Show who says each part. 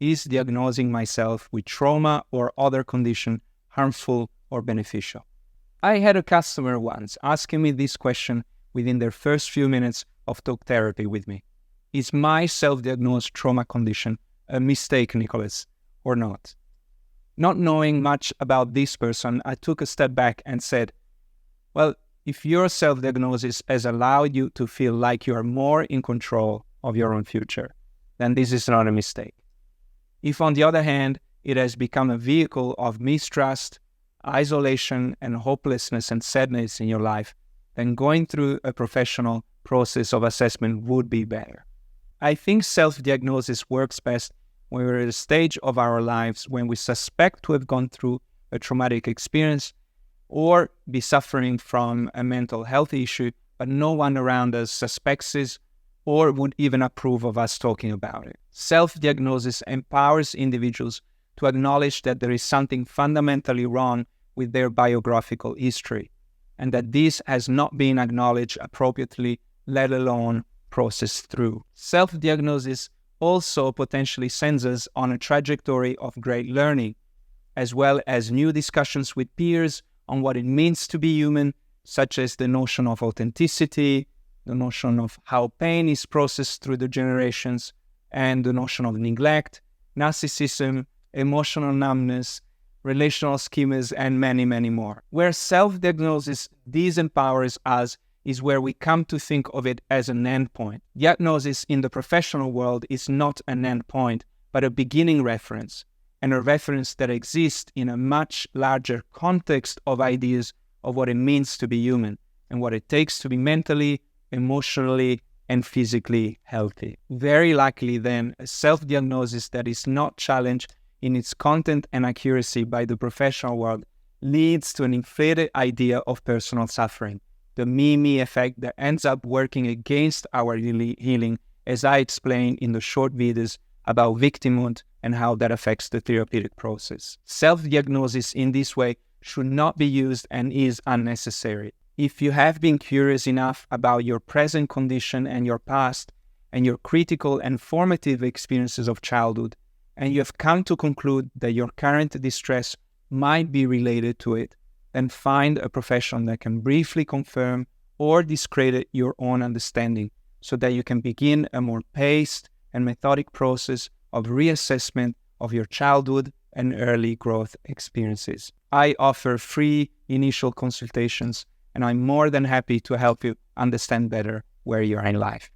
Speaker 1: Is diagnosing myself with trauma or other condition harmful or beneficial? I had a customer once asking me this question within their first few minutes of talk therapy with me. Is my self-diagnosed trauma condition a mistake, Nicholas, or not? Not knowing much about this person, I took a step back and said, well, if your self-diagnosis has allowed you to feel like you are more in control of your own future, then this is not a mistake. If, on the other hand, it has become a vehicle of mistrust, isolation, and hopelessness and sadness in your life, then going through a professional process of assessment would be better. I think self-diagnosis works best when we're at a stage of our lives when we suspect to have gone through a traumatic experience or be suffering from a mental health issue, but no one around us suspects this or would even approve of us talking about it. Self-diagnosis empowers individuals to acknowledge that there is something fundamentally wrong with their biographical history, and that this has not been acknowledged appropriately, let alone processed through. Self-diagnosis also potentially sends us on a trajectory of great learning, as well as new discussions with peers on what it means to be human, such as the notion of authenticity, the notion of how pain is processed through the generations, and the notion of neglect, narcissism, emotional numbness, relational schemas, and many, many more. Where self-diagnosis disempowers us is where we come to think of it as an endpoint. Diagnosis in the professional world is not an endpoint, but a beginning reference, and a reference that exists in a much larger context of ideas of what it means to be human and what it takes to be mentally, emotionally, and physically healthy. Very likely then, a self-diagnosis that is not challenged in its content and accuracy by the professional world leads to an inflated idea of personal suffering, the me effect that ends up working against our healing, as I explained in the short videos about victimhood and how that affects the therapeutic process. Self-diagnosis in this way should not be used and is unnecessary. If you have been curious enough about your present condition and your past and your critical and formative experiences of childhood, and you have come to conclude that your current distress might be related to it, then find a professional that can briefly confirm or discredit your own understanding so that you can begin a more paced and methodic process of reassessment of your childhood and early growth experiences. I offer free initial consultations, and I'm more than happy to help you understand better where you are in life.